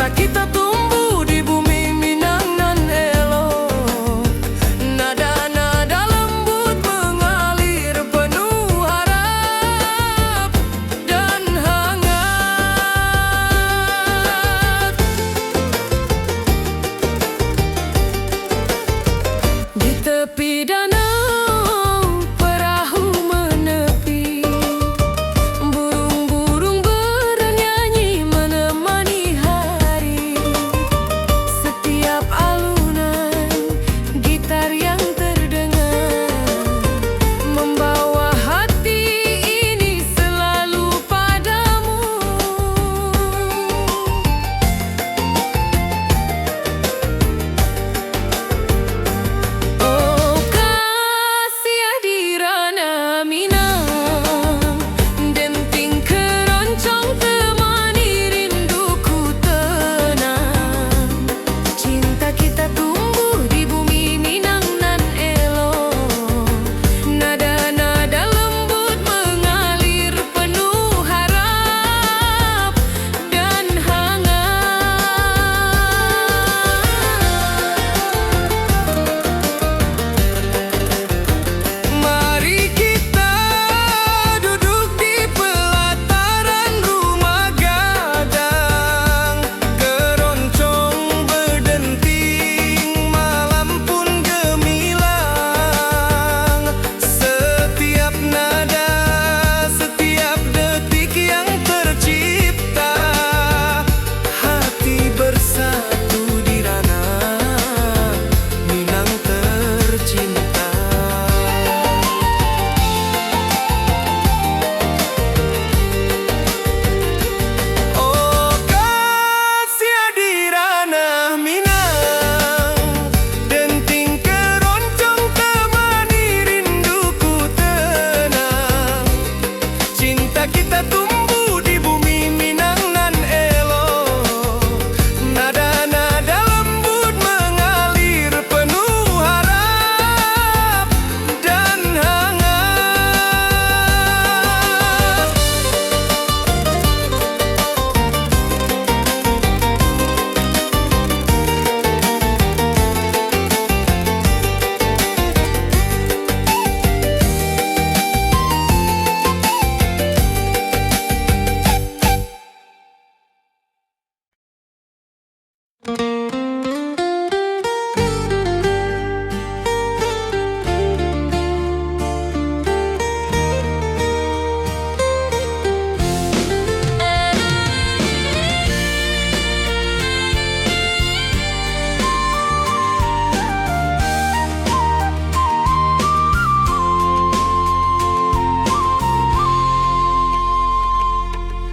Cinta kita tumbuh di bumi Minang nan elok. Nada-nada lembut mengalir penuh harap dan hangat. Di tepi danau perahu menepi, burung-burung bernyanyi menemani hari. Setiap alunan gitar yang terdengar membawa hati ini selalu padamu. Oh kasih hadirana Minang, denting keroncong temani rinduku tenang. Cinta kita tumbuh di bumi Minang nan elok. Nada-nada lembut mengalir penuh harap dan hangat. Mari kita duduk di pelataran rumah gadang. Keroncong berdenting, malam pun gemilang. Setiap nada, setiap detik yang tercipta, hati bersatu di ranah Minang tercinta. Oh kasih hadirana Minang, denting keroncong temani rinduku tenang. Cinta kita tumbuh di bumi Minang nan elok. Nada-nada lembut mengalir penuh harap dan hangat.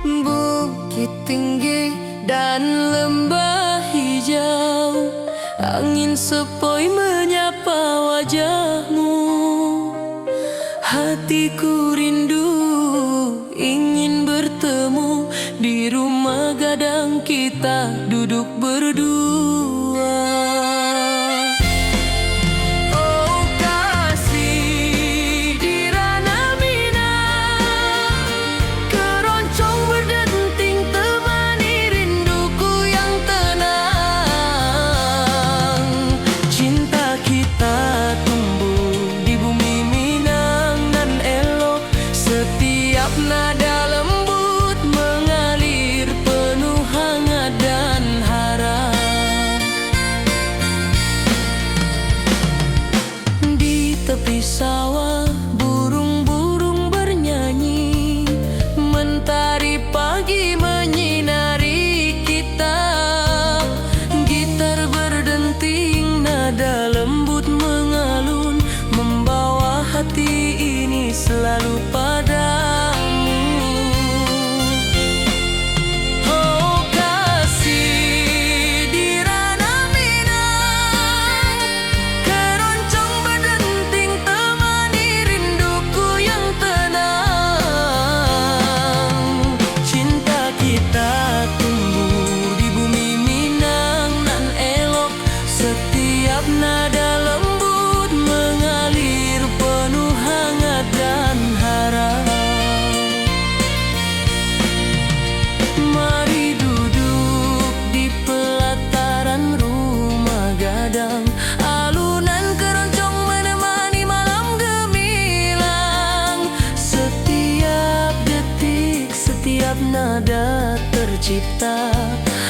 Bukit tinggi dan lembah hijau, angin sepoi menyapa wajahmu. Hatiku rindu ingin bertemu di rumah gadang kita duduk berdua. Oh kasih di ranah Minang, keroncong berdenting temani rinduku yang tenang. Cinta kita tumbuh di bumi Minang nan elok. Setiap nada lembut mengalir penuh hangat dan harap.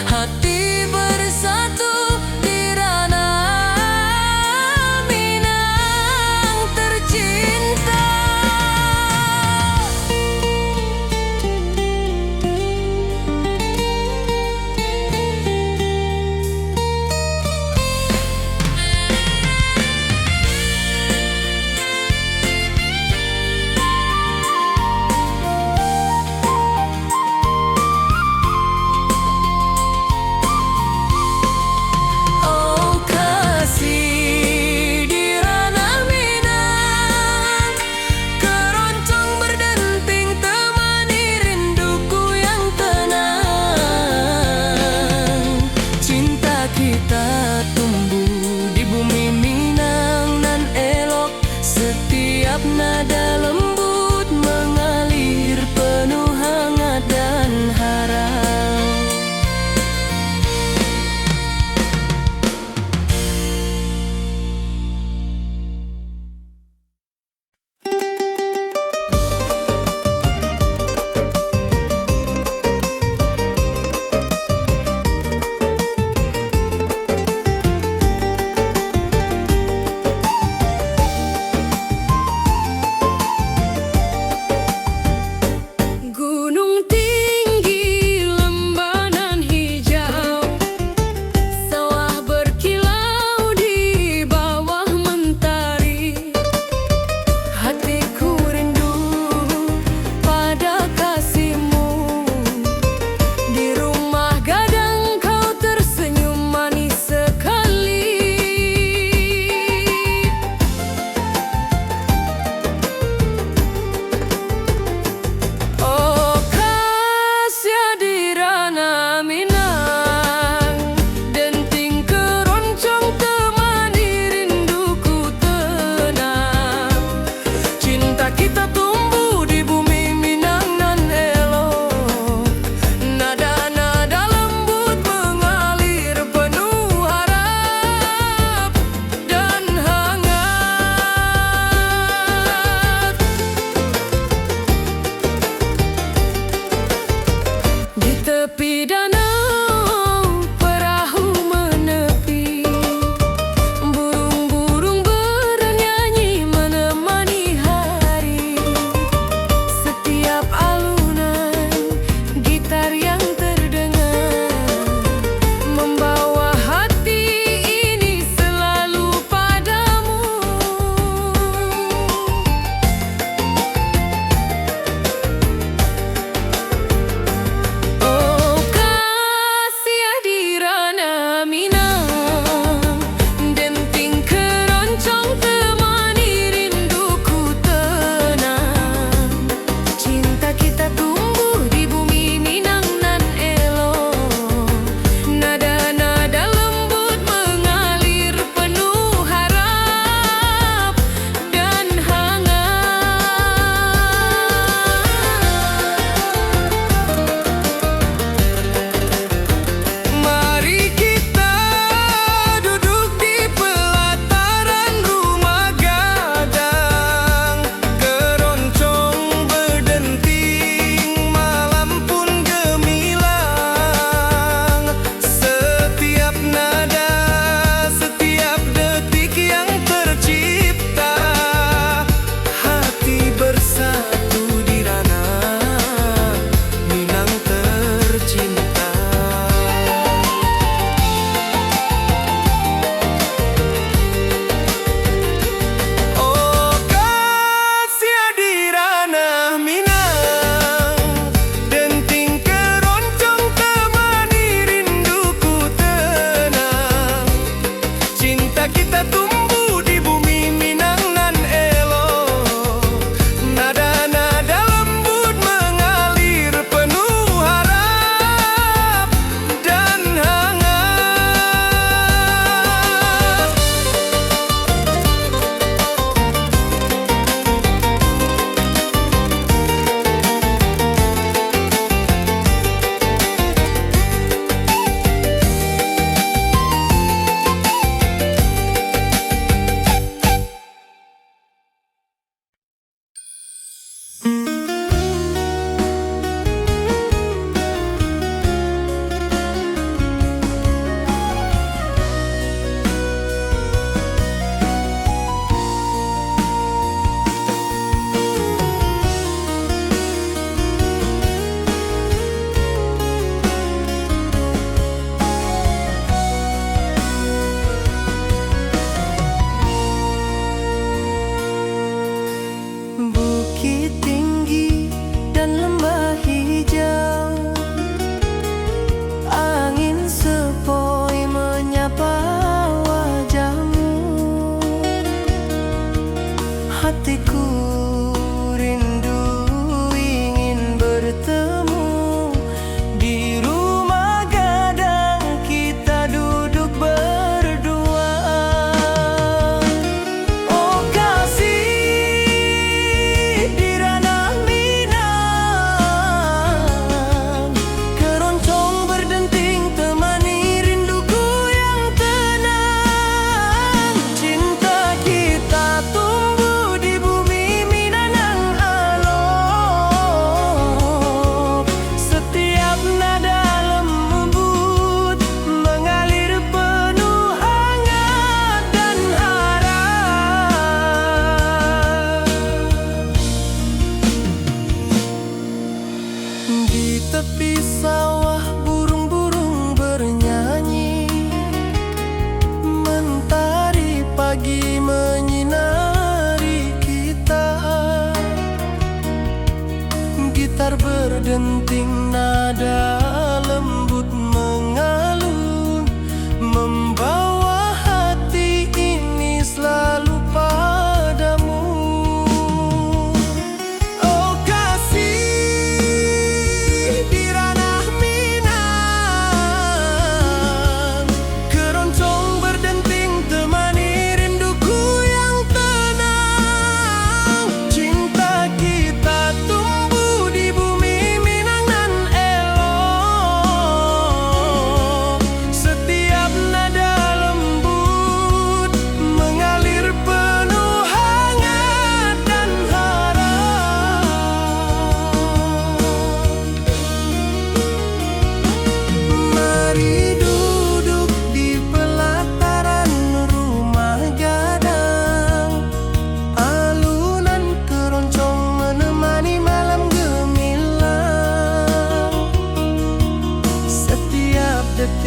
hati bersatu di ranah Minang tercinta.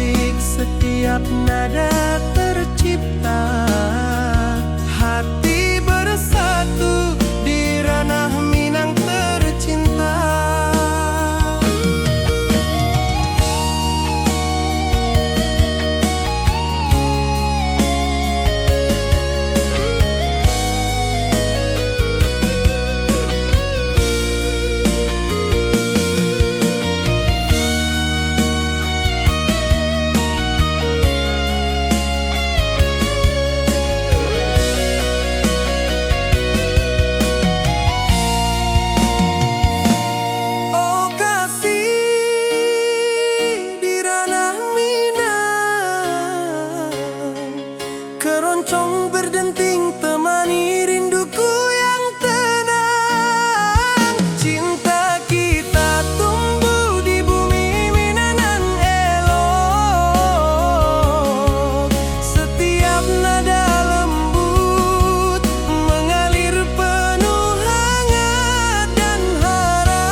musik, setiap nada tercipta. Hati bersatu di ranah Minang tercinta. Oh kasih di ranah Minang, keroncong berdenting temani rinduku yang tenang. Cinta kita tumbuh di bumi Minang elok. Setiap nada lembut mengalir penuh hangat dan harap.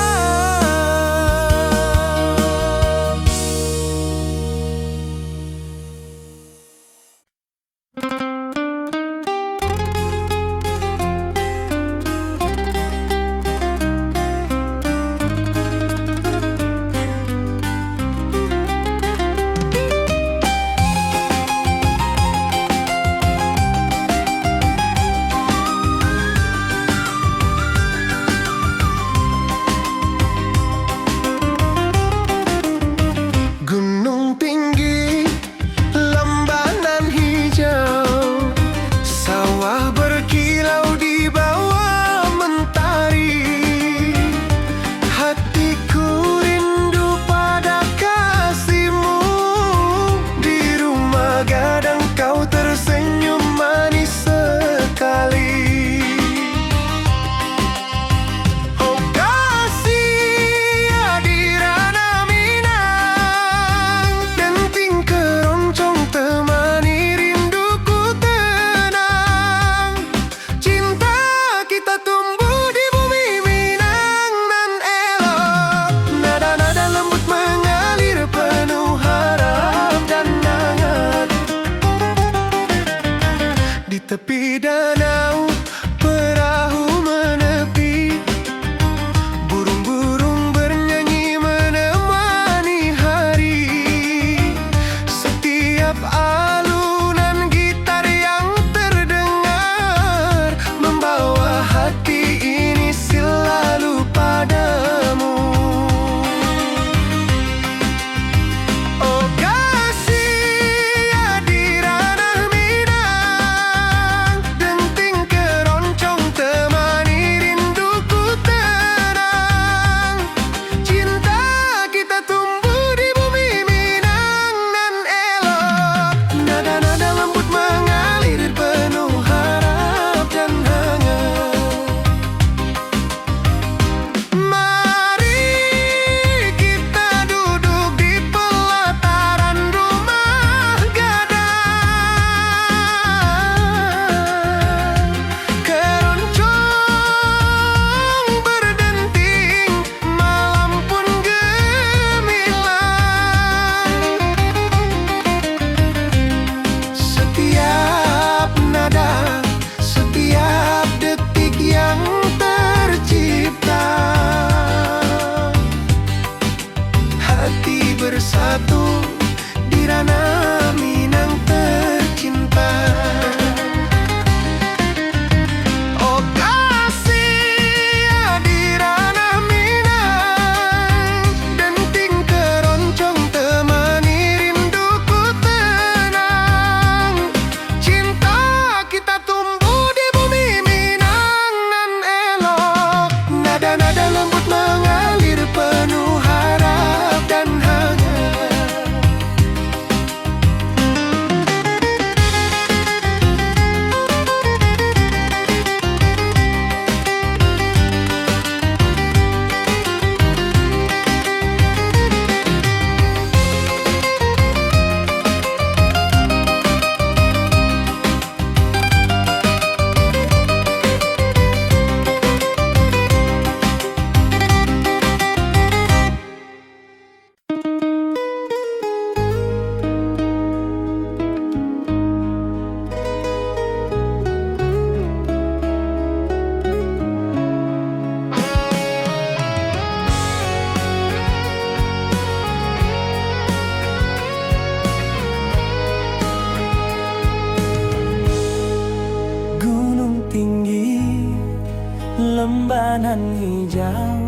jalanan hijau,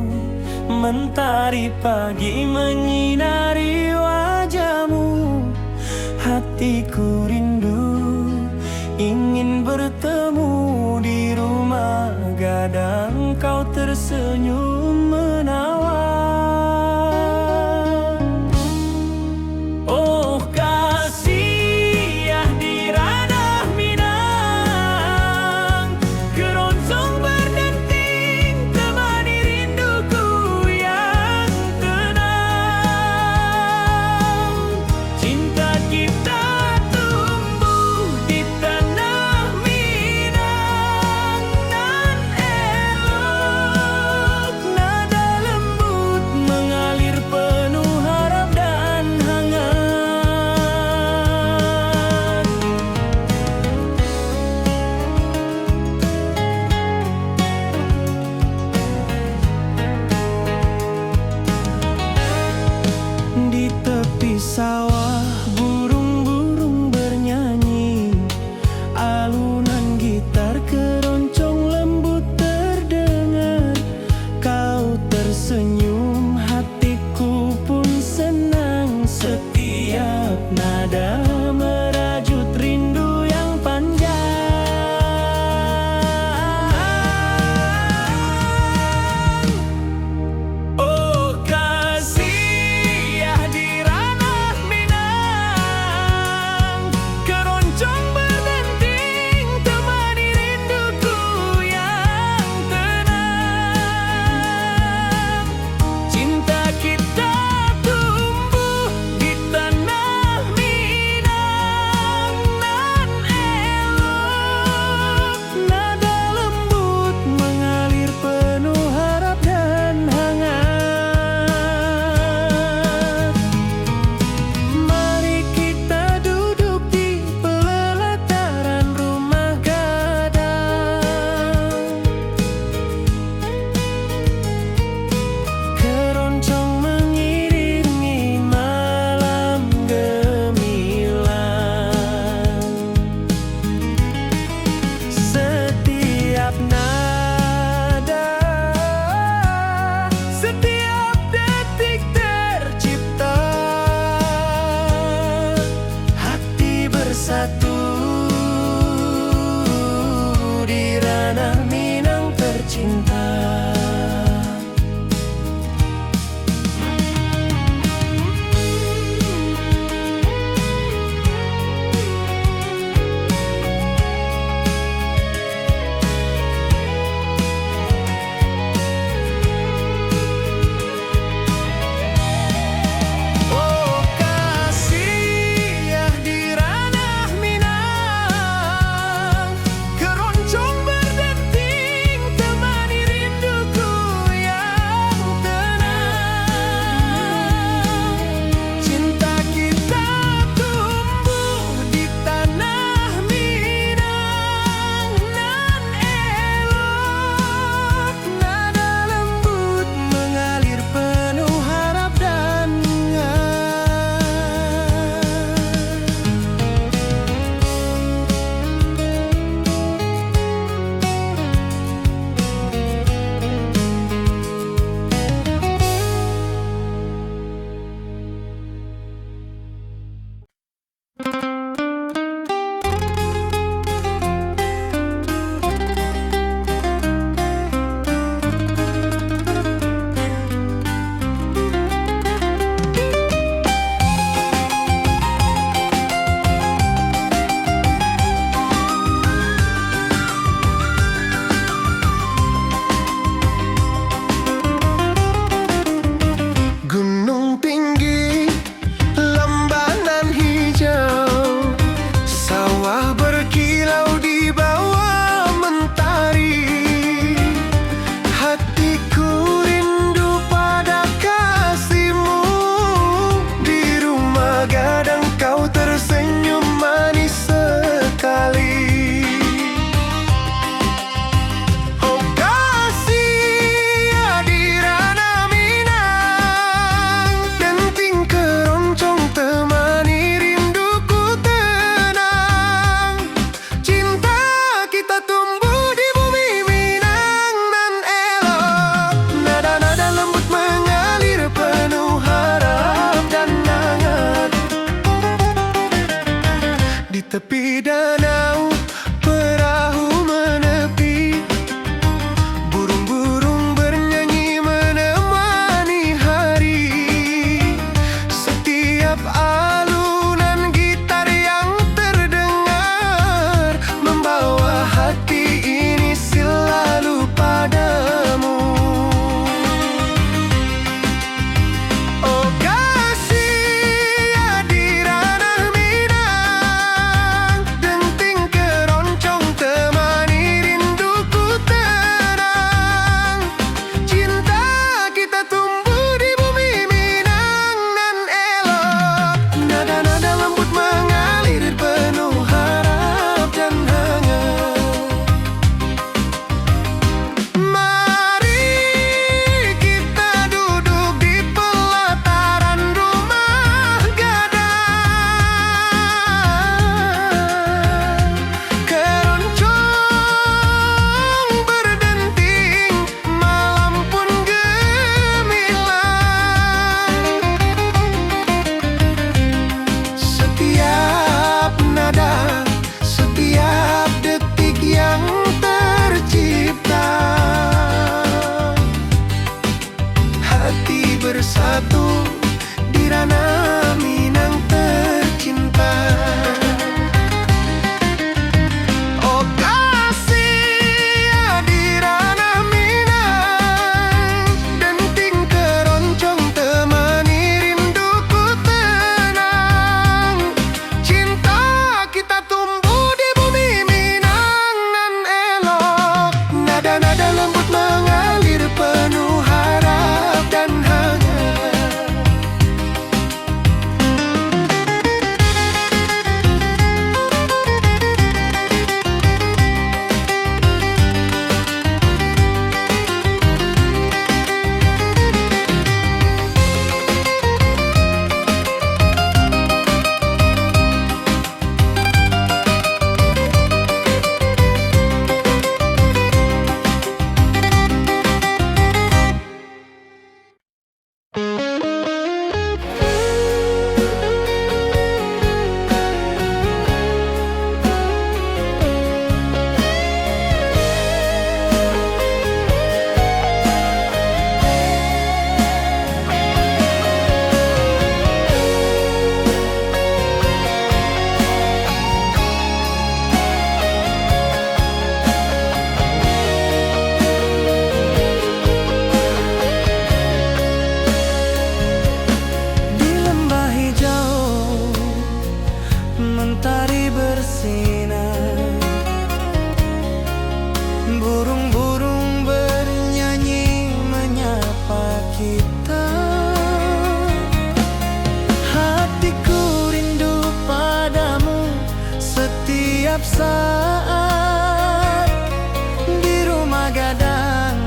mentari pagi menyinari wajahmu. Hatiku rindu ingin bertemu di rumah gadang, kau tersenyum menawan. Oh kasih ya di ranah Minang, keroncong berdenting temani rinduku yang tenang. Cinta kita tumbuh di tanah Minang nan elok, nada lembut mengalir penuh harap dan hangat. Di tepi sawah burung-burung bernyanyi, alunan gitar keroncong lembut terdengar. Kau tersenyum, hatiku pun senang. Setiap nada merajut rindu yang panjang. Oh kasih ya di ranah Minang, keroncong berdenting temani rinduku yang tenang. Cinta kita tumbuh di tanah Minang setiap saat. Di rumah gadang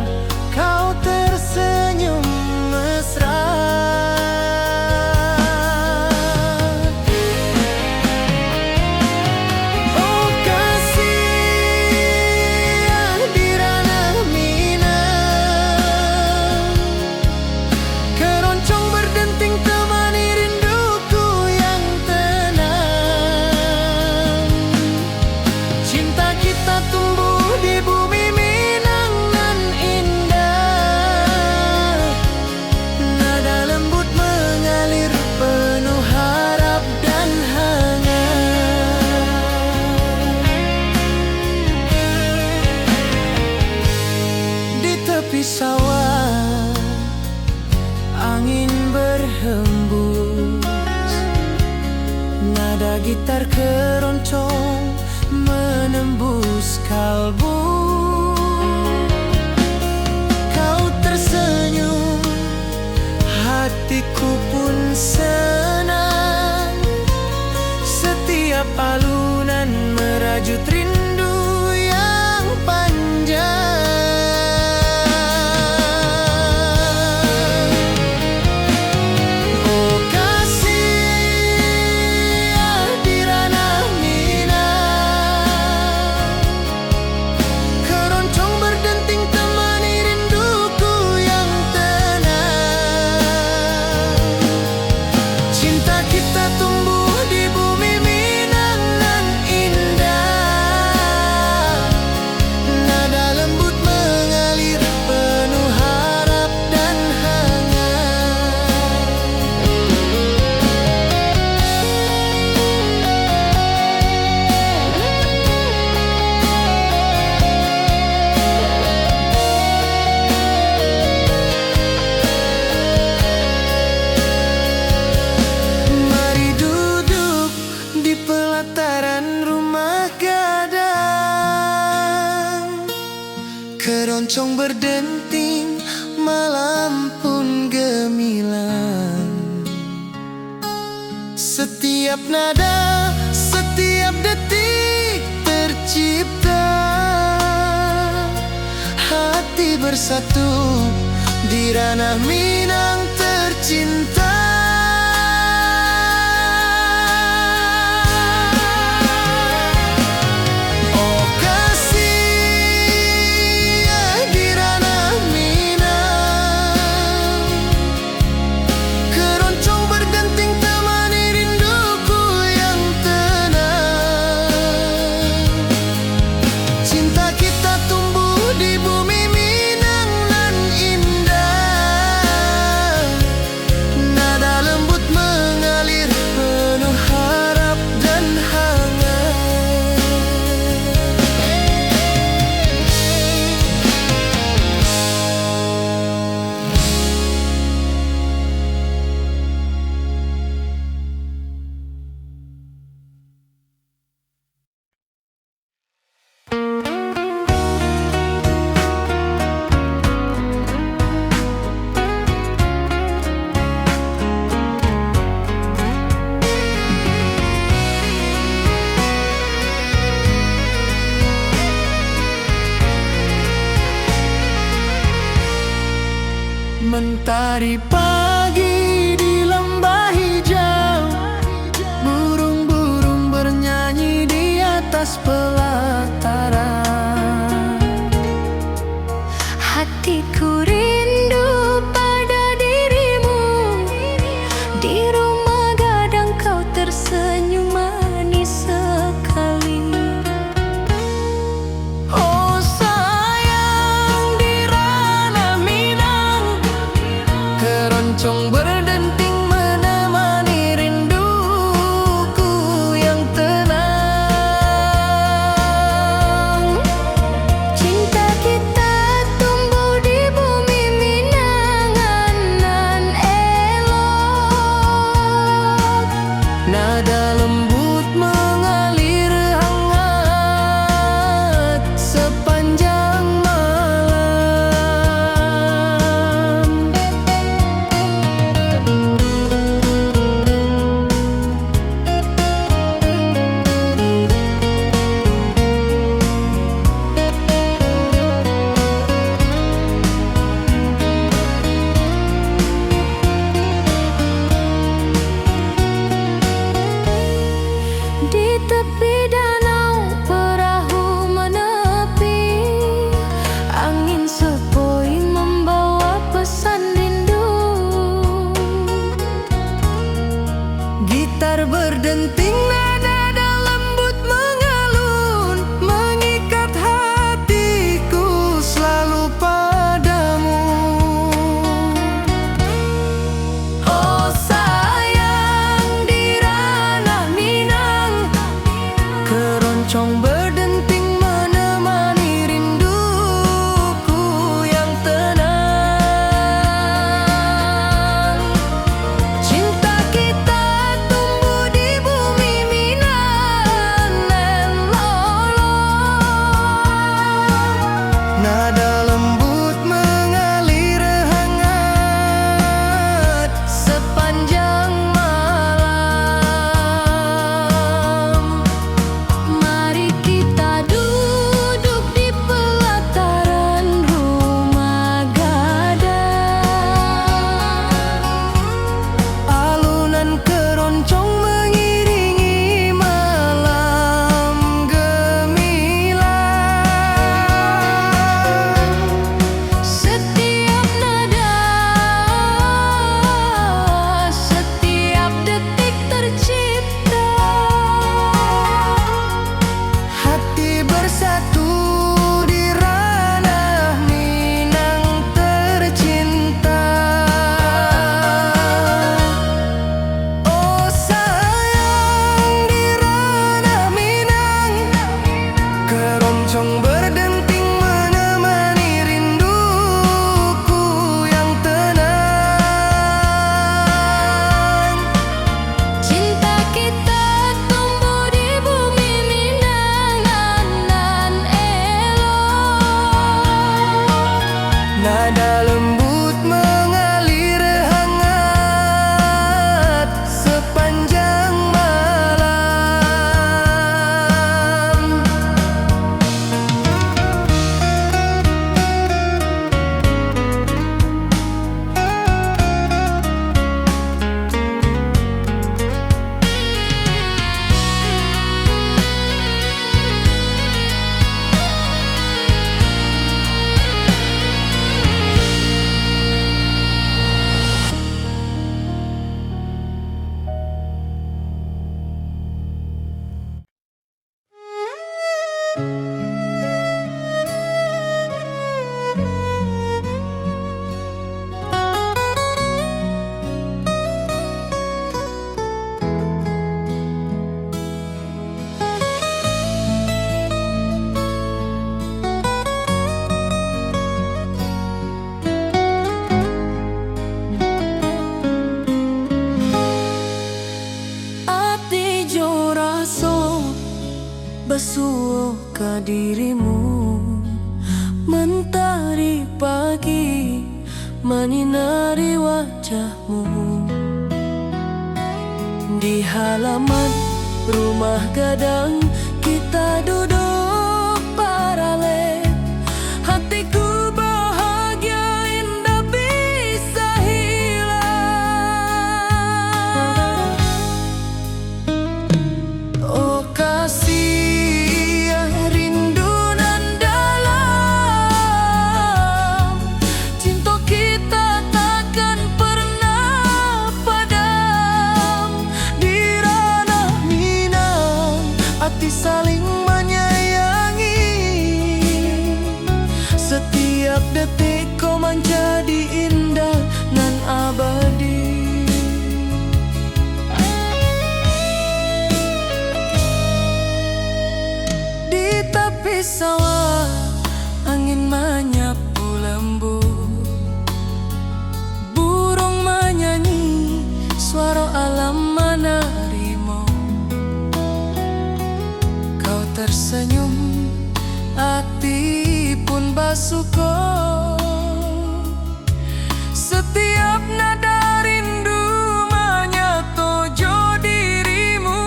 kau tersenyum mesra. Oh kasih di ranah Minang, keroncong berdenting temani rinduku yang tenang. Cinta kita tumbuh di bumi Minang nan indah. Nada lembut mengalir penuh harap dan hangat. Di tepi sawah angin berhembus, nada gitar keroncong menembus kalbu. Kau tersenyum, hatiku pun senang. Setiap alunan merajut rindu yang panjang. Oh kasih di ranah Minang, keroncong berdenting temani rinduku yang tenang. Cinta kita tumbuh di bumi Minang nan indah. Nada lembut mengalir penuh harap dan hangat. Mari duduk di pelataran rumah gadang, keroncong berdenting malam pun gemilang. Setiap nada, setiap detik tercipta. Hati bersatu di ranah Minang tercinta. Oh kasih di ranah Minang, keroncong berdenting temani rinduku yang tenang. Cinta kita tumbuh di bumi Minang nan indah. Nada lembut mengalir penuh harap dan hangat. Mentari pagi di lembah hijau, burung-burung bernyanyi di atas pelataran. Hatiku rindu pada dirimu. Di rumah gadang kau tersenyum manis sekali. Oh sayang di ranah Minang, keroncong berdenting menemani rinduku yang tenang. tepi danau perahu menepi, angin sepoi membawa pesan rindu. Gitar berdenting, nada lembut mengalun, mengikat hatiku selalu padamu. Oh sayang, di ranah Minang, Keroncong berdenting menemani rinduku yang tenang. cinta kita tumbuh di bumi Minang dan lolong. Nada lembut mengalir hangat Sepanjang malam, mari kita duduk di pelataran rumah gadang. alunan keroncong mengiringi malam gemilang. Setiap nada, setiap detik tercipta. Hati bersatu di ranah Minang tercinta. Oh sayang, di ranah Minang, keroncong berdenting menemani rinduku yang tenang. Cinta kita tumbuh di bumi Minang nan elok. Nada lembut mengalir hangat sepanjang malam. Ati jo raso besuo ke dirimu, mentari pagi menyinari wajahmu. Di halaman rumah gadang kita duduk paralel. Hatiku bahagia indah bisa hilang. Oh kasih rindu nan dalam, cinta kita takkan pernah padam. Di ranah Minang, hati saling menyayangi. Setiap detik kau menjadi indah nan abadi. Di tepi sawah, angin menyapu lembut, burung menyanyi, suara alam menerimu. Kau tersenyum, hati pun bersyukur. Setiap nada rindu menyatu jo dirimu.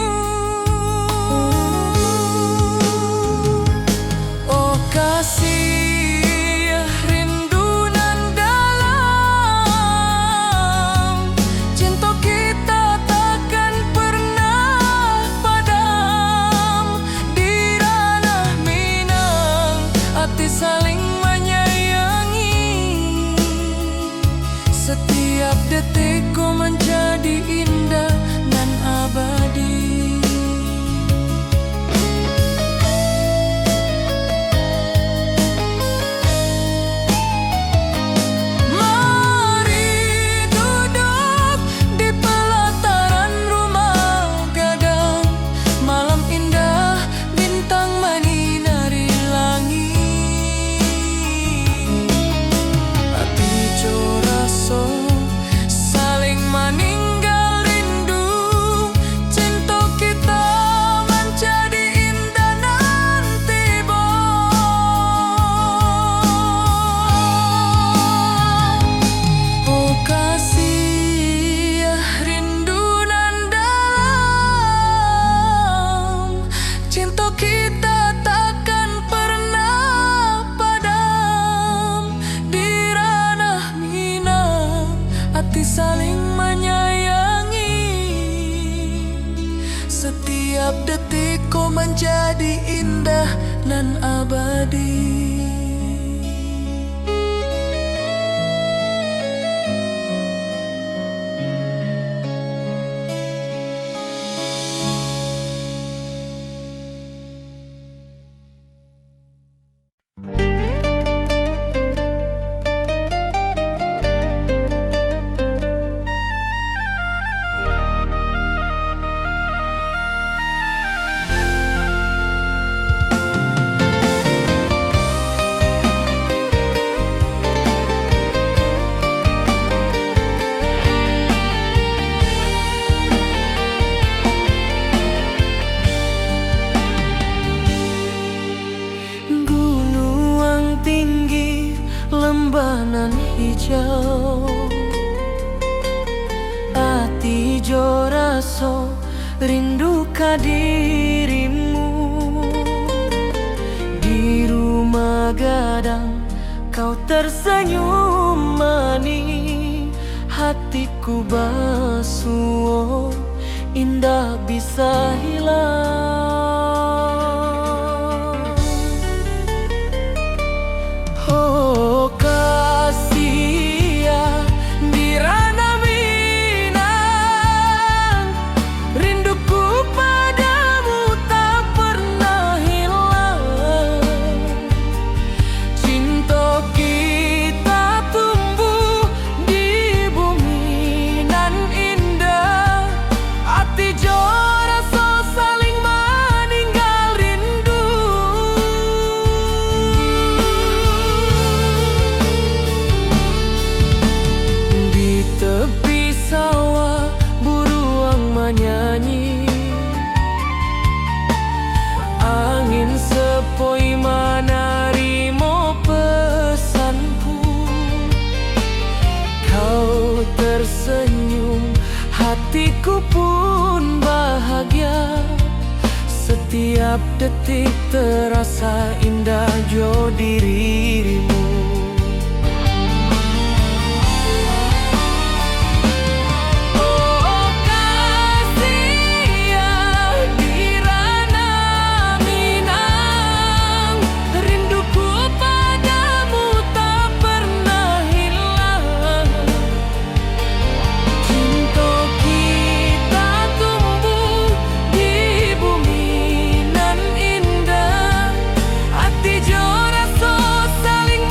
Oh kasih rindu nan dalam, cinta kita takkan pernah padam. kita takkan pernah padam. Di ranah Minang, hati saling menyayangi. Setiap detik kau menjadi indah nan abadi. Lembanan hijau, hati jo raso rindu ka dirimu. Di rumah gadang kau tersenyum manis, hatiku basuh indah bisa hilang. Oh kasih ya, di ranah Minang, rinduku padamu tak pernah hilang. Cinta kita tumbuh di bumi nan indah, hati jo rasa saling meninggal rindu. Di tepi sawah buruang menyanyi, angin sepoi menerima pesanku. Kau tersenyum, hatiku pun bahagia. Setiap detik terasa indah jo dirimu. Oh kasih ya, di ranah Minang, rinduku padamu tak pernah hilang. Cinta kita tumbuh di bumi nan indah, hati jo rasa saling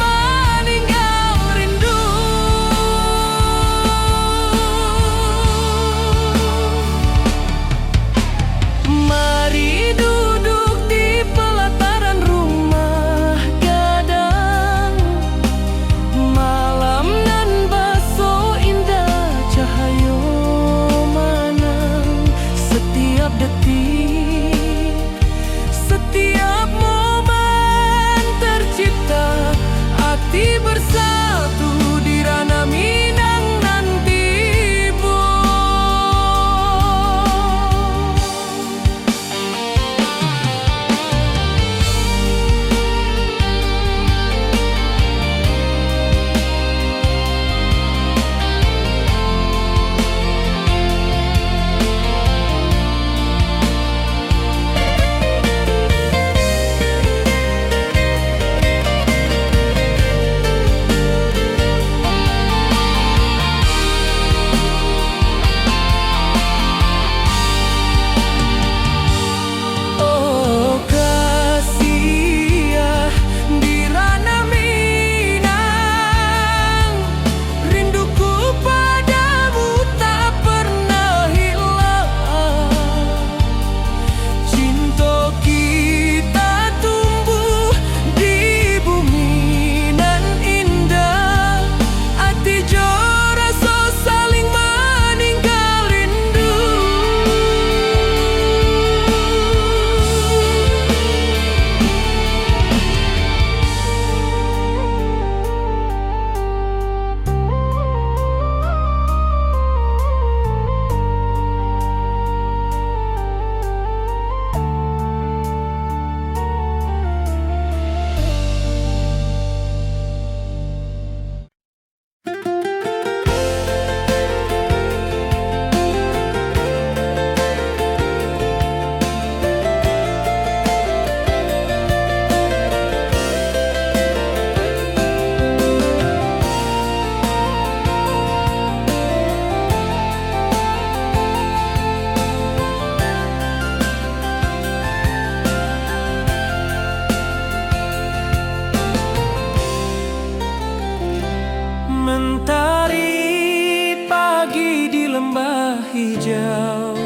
hijau,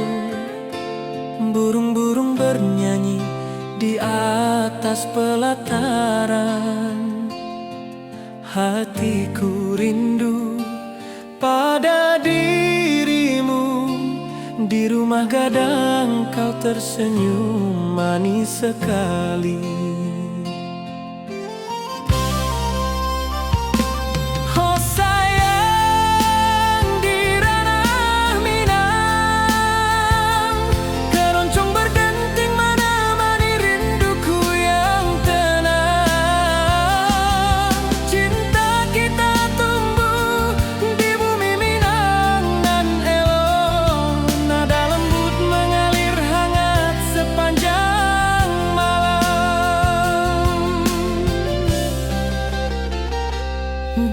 burung-burung bernyanyi di atas pelataran. Hatiku rindu pada dirimu, di rumah gadang kau tersenyum manis sekali. Oh sayang, di ranah Minang, keroncong berdenting menemani rinduku yang tenang. Cinta kita tumbuh di bumi Minang nan elok, nada lembut mengalir hangat sepanjang malam.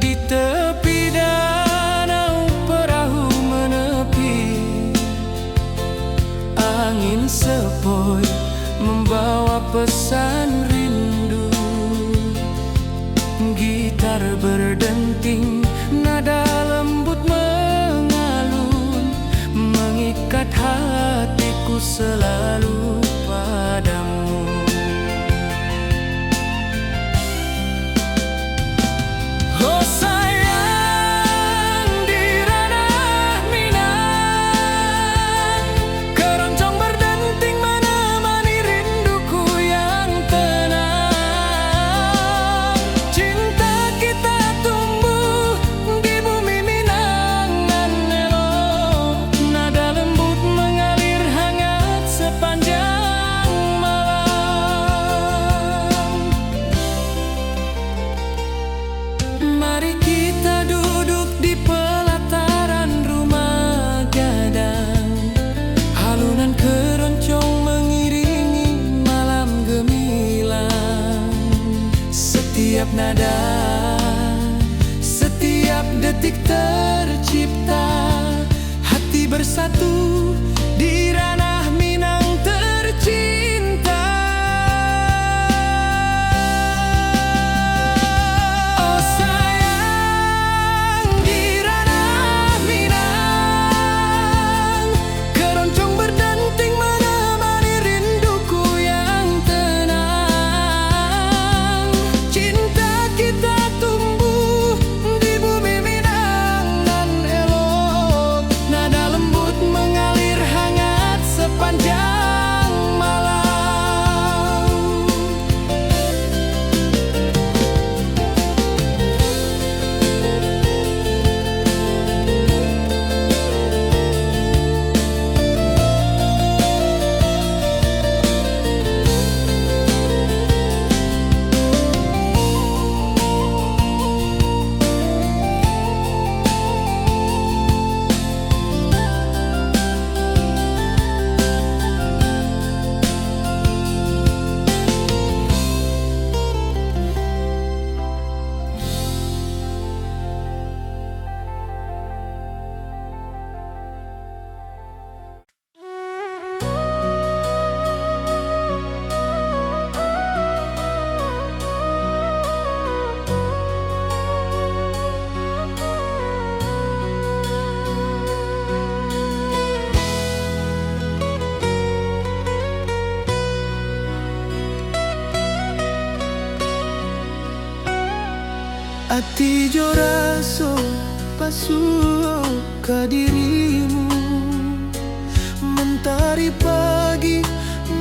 Di tepi danau perahu menepi, angin sepoi membawa pesan rindu. Gitar berdenting, nada lembut mengalun, mengikat hatiku selalu padamu. Oh sayang, di ranah Minang, keroncong berdenting menemani rinduku yang tenang. Cinta kita tumbuh di bumi Minang nan elok, nada lembut mengalir hangat sepanjang malam. Mari kita duduk di pelataran rumah gadang, alunan keroncong mengiringi malam gemilang. Setiap nada, setiap detik tercipta, hati bersatu di ranah Minang tercinta. Oh sayang, di ranah Minang, keroncong berdenting menemani rinduku yang tenang. Cinta kita tumbuh di bumi Minang nan elok, nada lembut mengalir hangat sepanjang malam. Ati jo raso pasuo ka dirimu, mentari pagi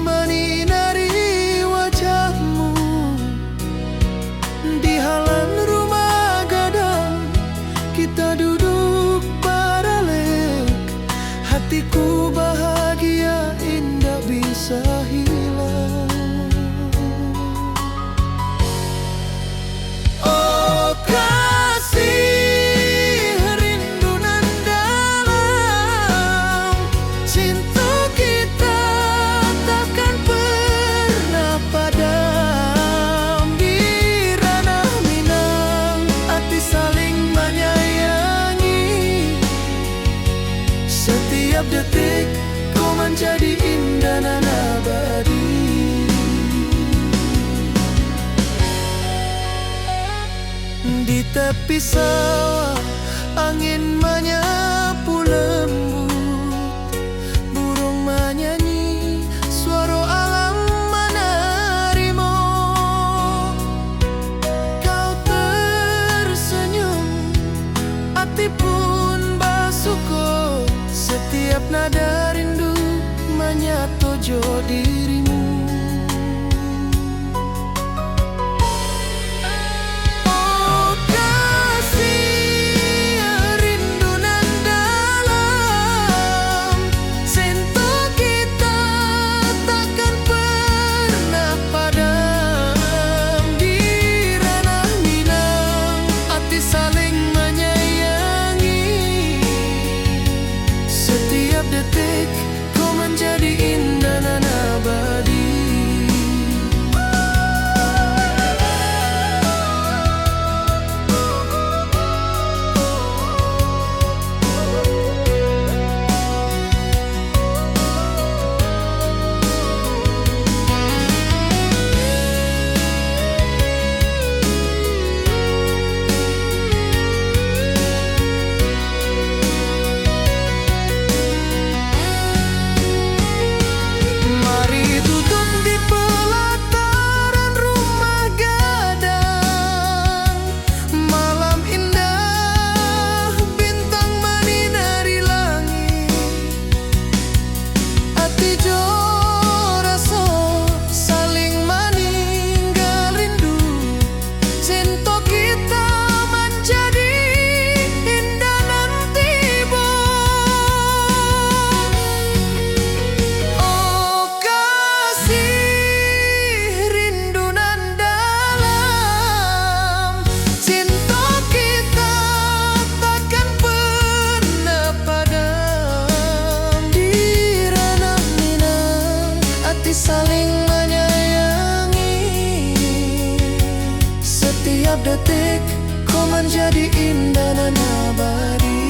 menyinari wajahmu. Di halan rumah gadang kita duduk paralel, hatiku bahagia indah bisa hilang. Oh kasih rindu nan dalam, cinta kita takkan pernah padam. Di ranah Minang, hati saling menyayangi, setiap detik kau menjadi indah nan abadi. Di tepi sawah angin menyapu lembut, saling menyayangi. Setiap detik kau menjadi indah dan abadi.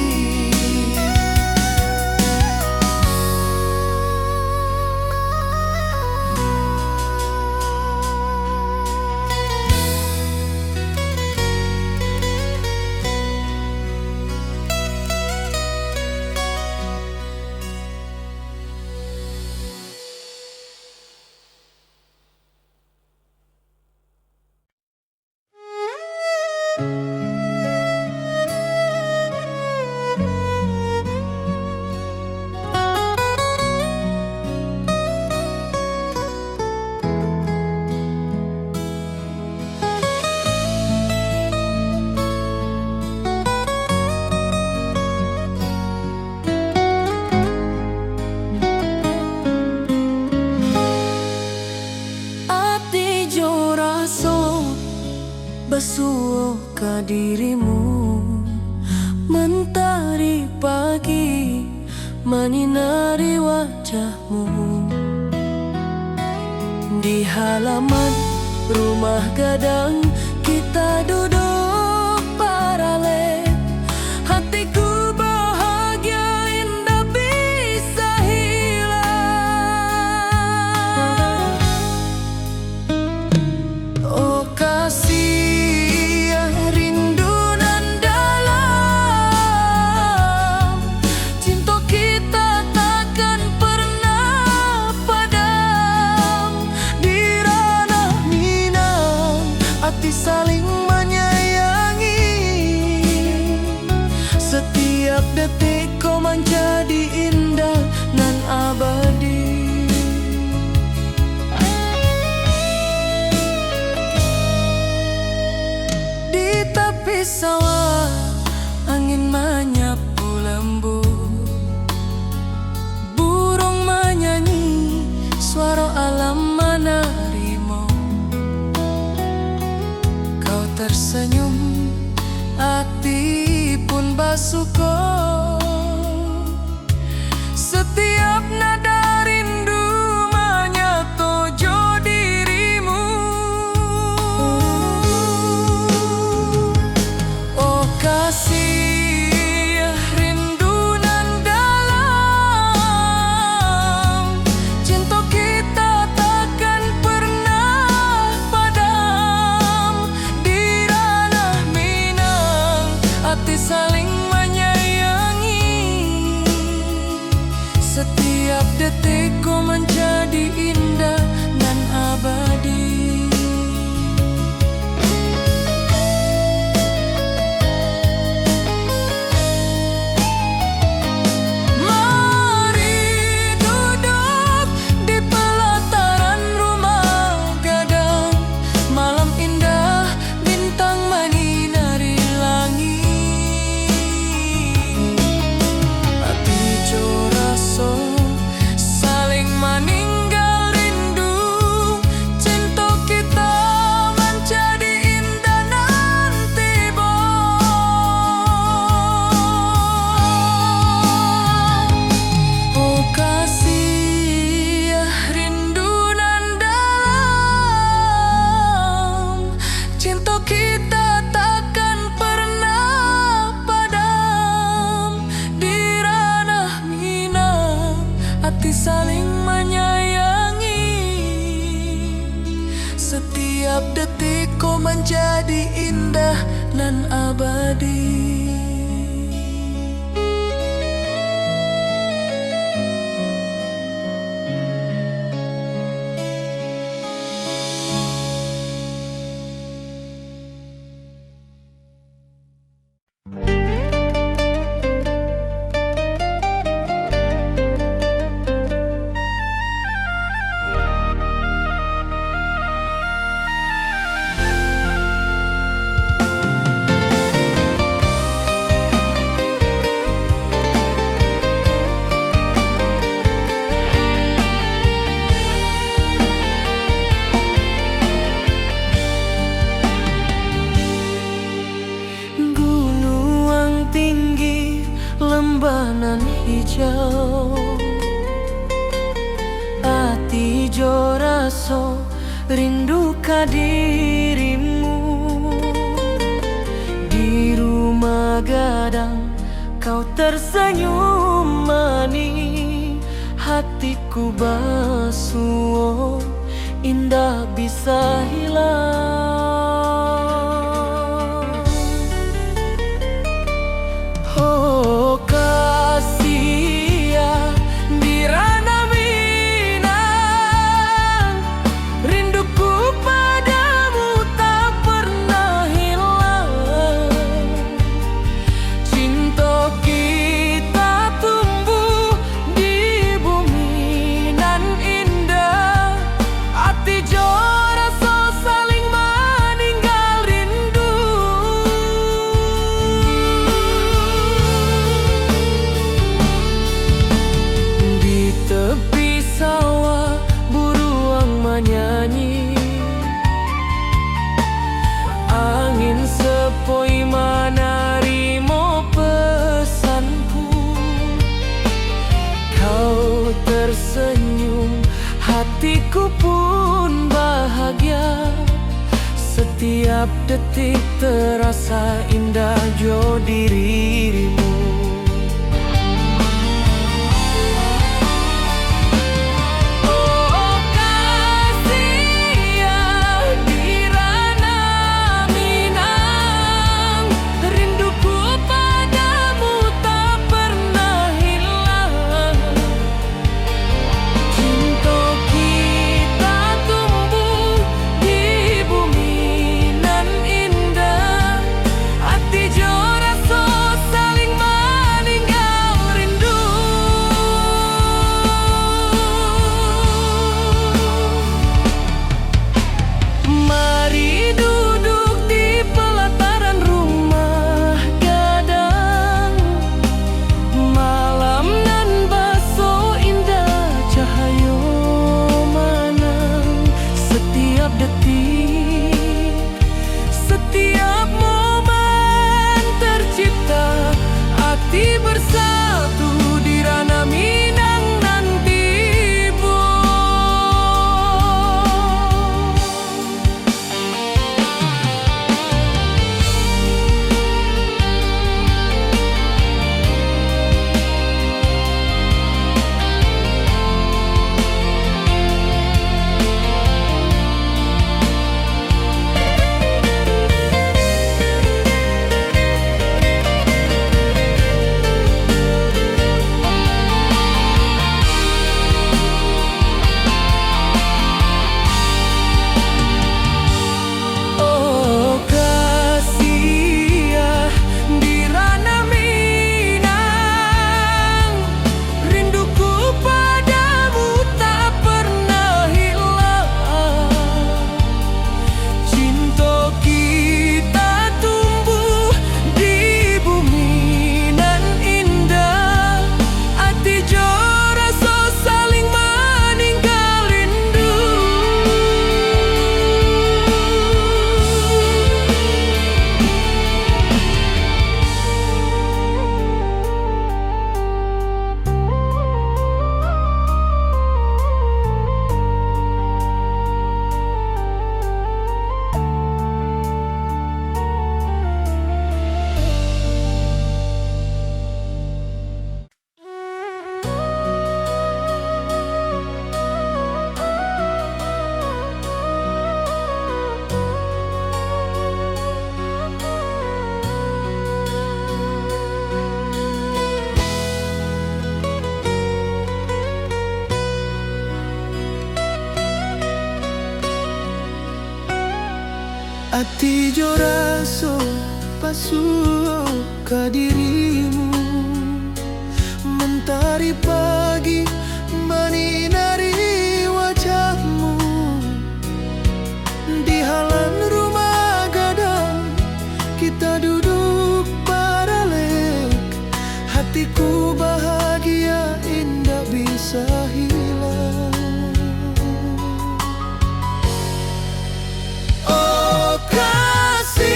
Ati jo raso basuh ke dirimu, mentari pagi menyinari wajahmu. Di halaman rumah gadang kita duduk paralel. Hatiku bahagia indah bisa hilang. Oh kasih rindu nan dalam, cinta kita takkan pernah padam. Di ranah Minang hati saling menyayangi. Setiap detik kau menjadi indah nan abadi. Di tepi sawah angin menyapu lembut, burung menyanyi, suara alam menerimu. Kau tersenyum, hati pun bersyukur. Setiap nada rindu menyatu jo dirimu. Oh kasih rindu nan dalam, cinta kita takkan pernah padam. Di ranah Minang hati saling menyayangi. Setiap detik kau menjadi indah dan abadi. Mari duduk di pelataran rumah gadang, malam indah bintang menyinari langit. Hati jo raso saling meninggal rindu, cinta kita menjadi indah nanti bo. Oh kasih rindu nan dalam, cinta kita takkan pernah padam. Di ranah Minang hati saling menyayangi. Setiap detik kau menjadi indah nan abadi. hijau, hati jo baso rindu ka dirimu. Di rumah gadang kau tersenyum manis, hatiku basuh indah bisa hilang. Oh kasih ya di ranah Minang, rinduku padamu tak pernah hilang. Cinta kita tumbuh di bumi nan indah, hati jora so saling meninggal rindu. Di tepi sawah buruang menyanyi, angin sepoi menerima pesanku. Kau tersenyum, hatiku pun bahagia. Setiap detik terasa indah jo dirimu. Oh kasih ya di ranah Minang, rinduku padamu tak pernah hilang. Cinta kita tumbuh di bumi nan indah, hati jora so saling meninggal rindu. Mari duduk di pelataran rumah gadang, malam nan baso indah cahayo manang. Setiap detik, setiap momen tercipta, hati bersatu di ranah Minang nan tiba. Oh kasih ya di ranah Minang, rinduku padamu tak pernah hilang. Cinta kita tumbuh di bumi nan indah, hati jora so saling meninggal rindu. Hati jora so pasuh ka dirimu. Mentari pagi menyinari wajahmu. Di halaman rumah gadang kita duduk paralel, hatiku bahagia indah bisa hilang. Oh kasih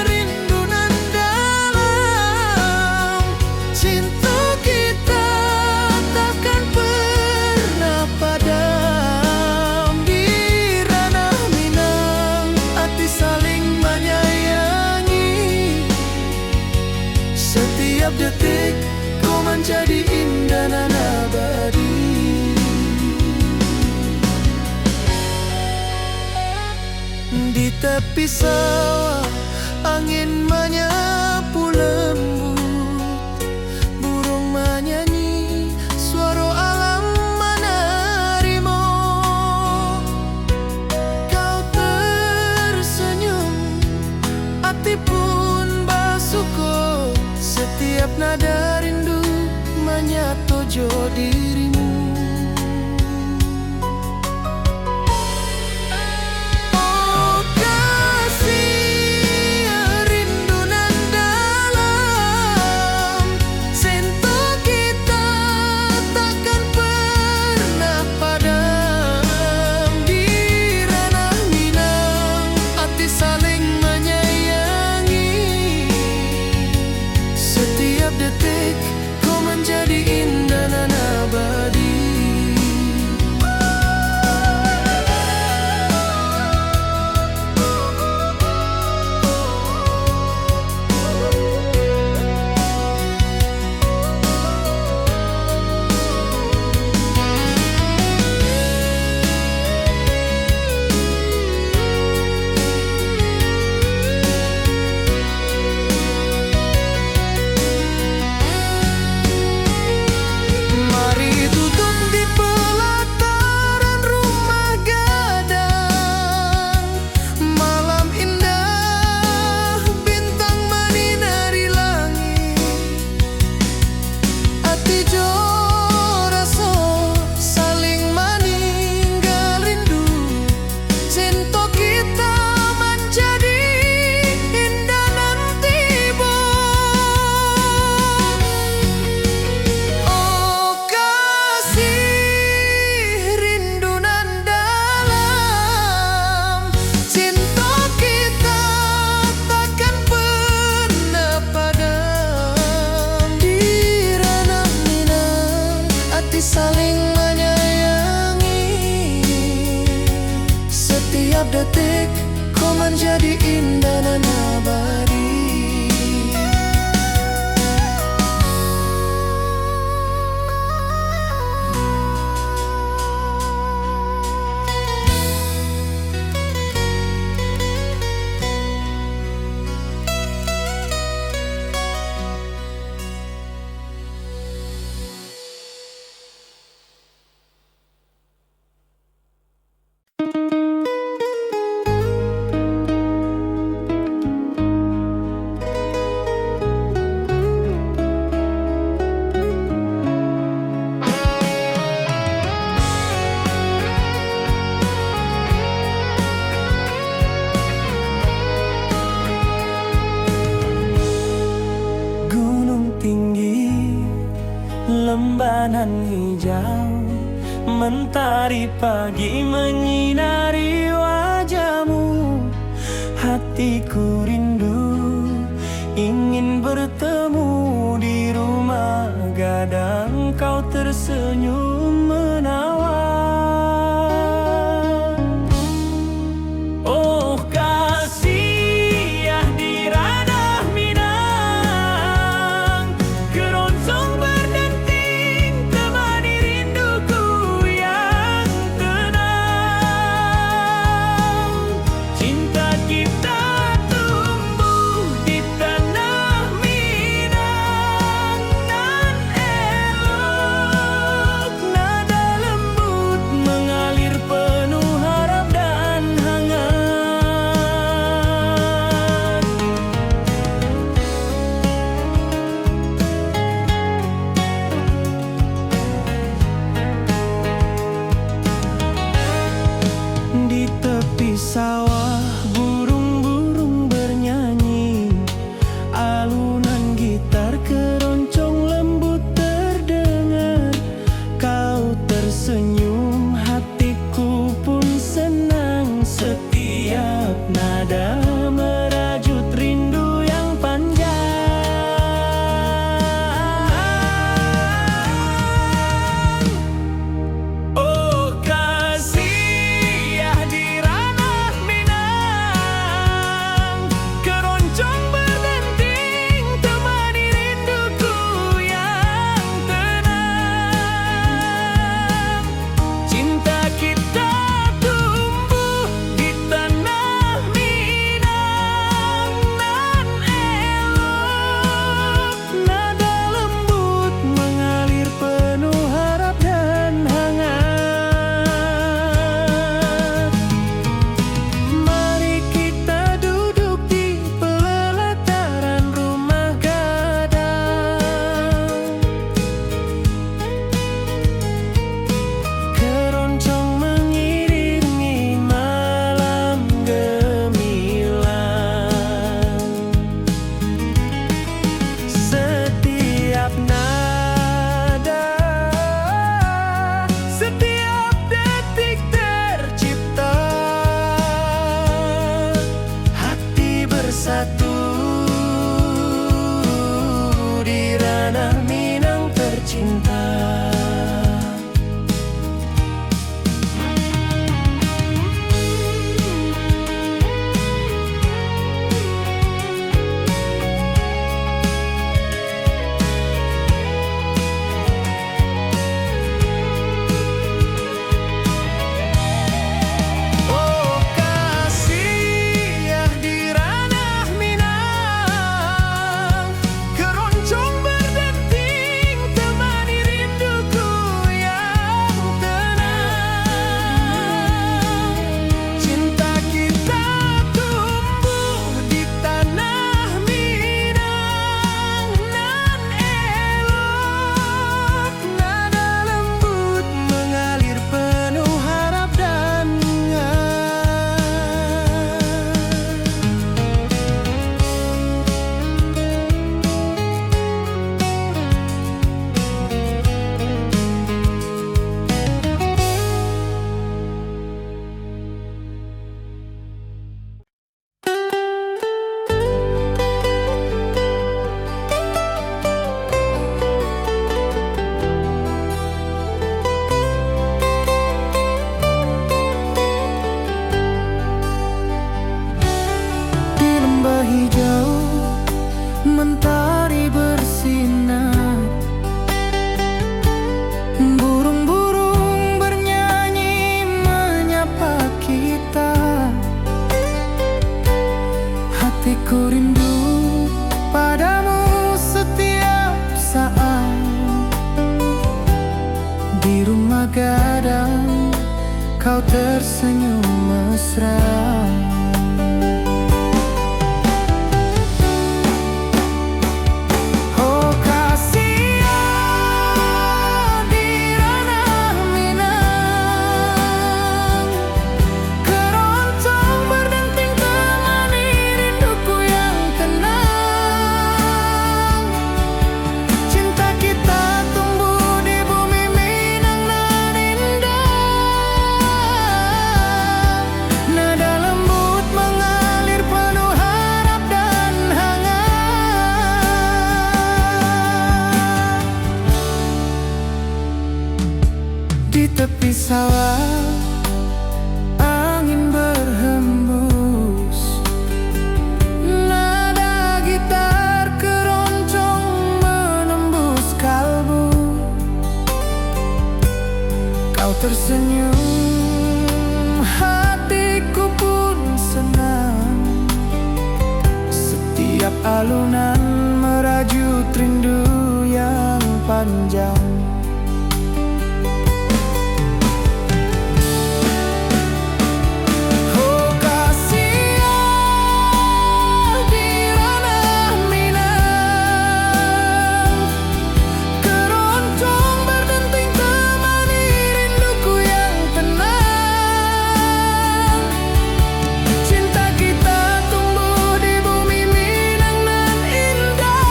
rindu nan dalam, cinta kita tepi sawah, angin menyapu lembut, burung menyanyi, suara alam menerimu. Kau tersenyum, hati pun bersyukur, setiap nada rindu menyatu jo dirimu. Saling menyayangi, setiap detik kau menjadi indah dan abadi. Lembanan hijau, mentari pagi menyinari wajahmu. Hatiku rindu, ingin bertemu di rumah gadang. Kau tersenyum menawan. Oh kasih ya di ranah Minang, keroncong berdenting temani rinduku yang tenang. Cinta kita tumbuh di tanah Minang, nan elok kau tersenyum mesra. Oh Kasia di ranah Minang, keroncong berdenting temani rinduku yang tenang. Cinta kita tumbuh di bumi Minang nan indah. Nada lembut mengalir penuh harap dan hangat. Di tepi sawah angin berhembus, nada gitar keroncong menembus kalbu. Kau tersenyum, hatiku pun senang. Setiap alunan merajut rindu yang panjang. Oh Kasia di ranah Minang, keroncong berdenting temani rinduku yang tenang. Cinta kita tumbuh di bumi Minang nan indah.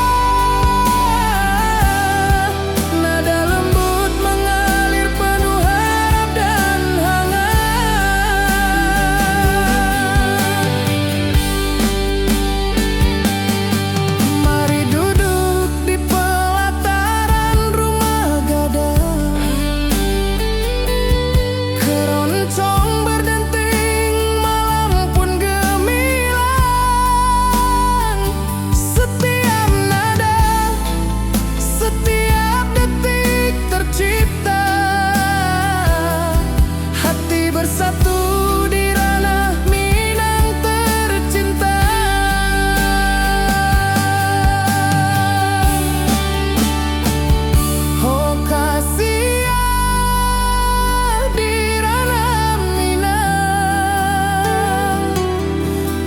Nada lembut mengalir penuh harap dan hangat. Mari duduk di pelataran rumah gadang, keroncong berdenting malam pun gemilang. Setiap nada, setiap detik tercipta, hati bersatu di ranah Minang tercinta. Oh Kasia di ranah Minang,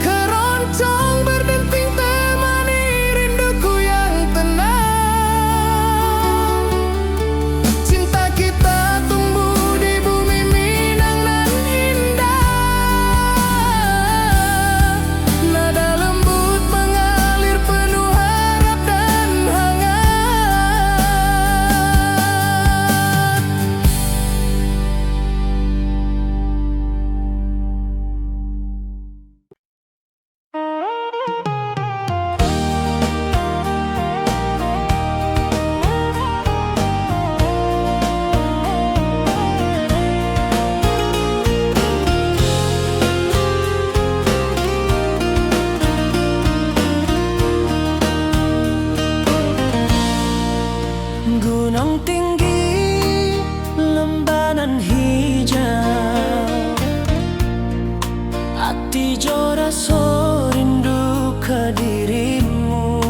keroncong berdenting temani rinduku yang tenang. Cinta kita tumbuh di bumi Minang nan indah. Nada lembut mengalir penuh harap dan hangat. Gunung tinggi, lembanan hijau, hati jora so rindu ke dirimu.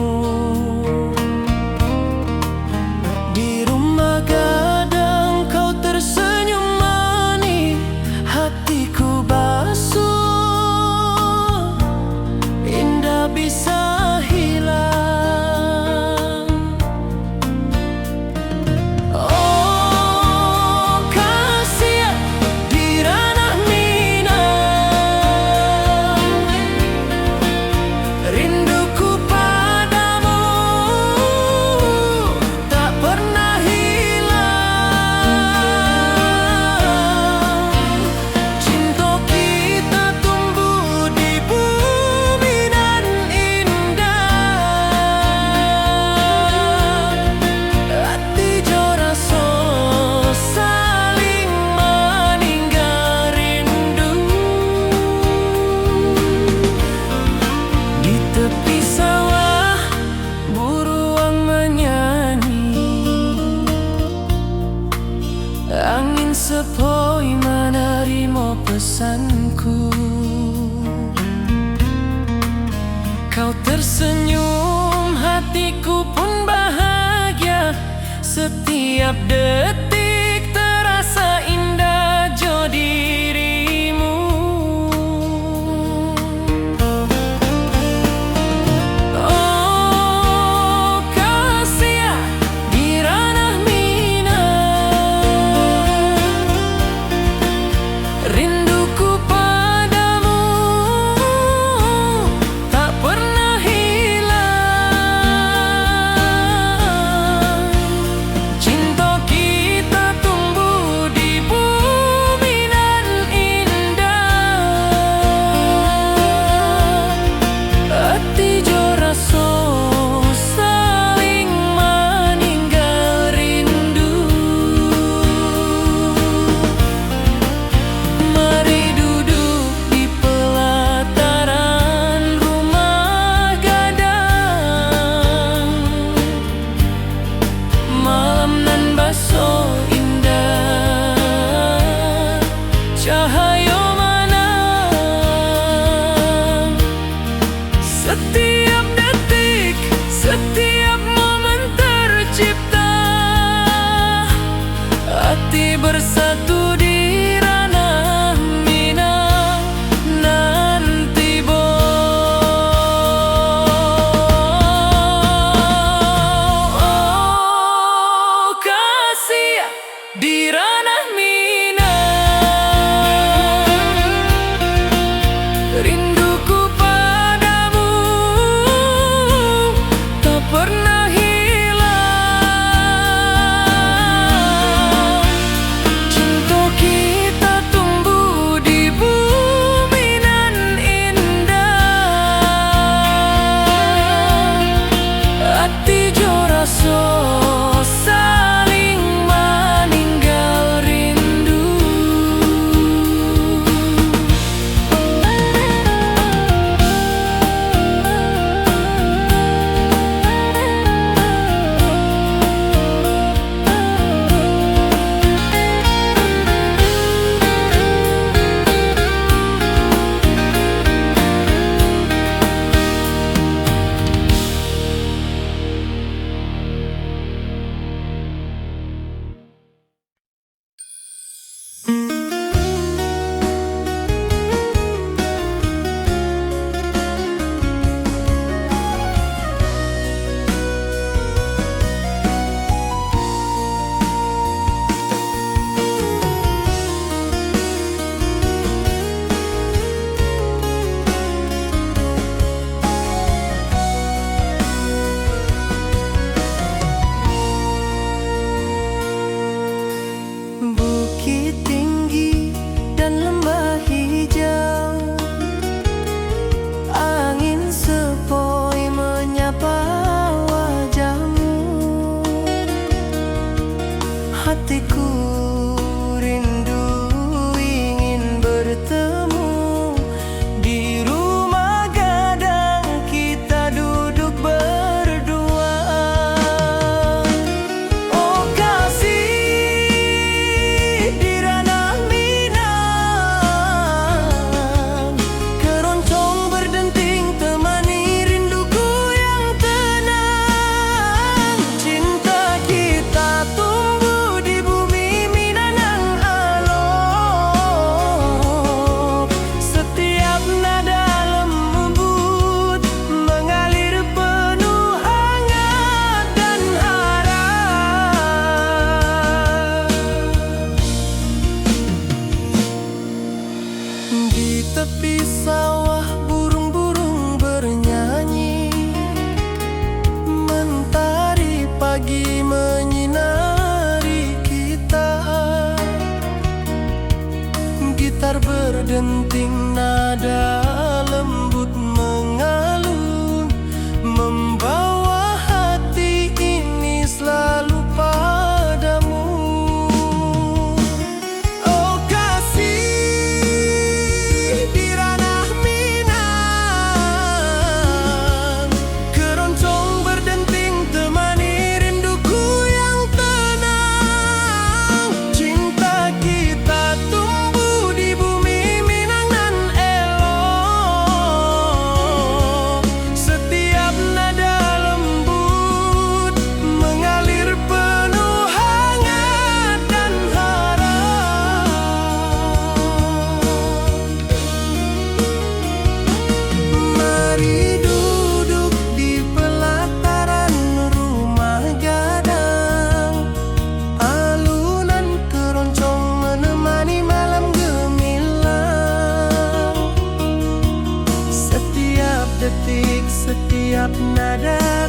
Di rumah gadang kau tersenyum manis, hatiku basuh, indah bisa hilang. Oh Kasia di ranah Minang, rinduku padamu tak pernah hilang. Cinta kita tumbuh di bumi nan indah. Hati jora so saling meninggal rindu. Di tepi sawah buruang menyanyi, angin sepoi menerima pesanku. Kau tersenyum, hatiku pun bahagia. Setiap detik terasa indah jo diri. ayo mana. Setiap detik, setiap momen tercipta, hati bersatu di ranah Minang nanti kasih di ranah Minang. Rinduku padamu tak pernah hilang. Cinta kita tumbuh di bumi nan indah. Hati jo rasa saling meninggal rindu. Bukit tinggi dan lembah hijau, angin sepoi menyapa wajahmu. Hatiku rindu ingin bertemu di rumah gadang kita duduk berdua. Oh kasih di ranah Minang, keroncong berdenting temani rinduku yang tenang. Cinta kita tumbuh di bumi Minang nan alok. Setiap nada lembut mengalir penuh hangat dan harap. Di tepi sawah burung-burung bernyanyi, mentari pagi menyinari kita. Gitar berdenting nada lembut mengalun, membawa hati ini selalu padamu. Oh kasih di ranah Minang, keroncong berdenting temani rinduku yang tenang. Cinta kita tumbuh di bumi Minang nan elok. Setiap nada lembut mengalir penuh hangat dan harap. Mari duduk di pelataran rumah gadang, alunan keroncong menemani malam gemilang. Setiap detik, setiap nada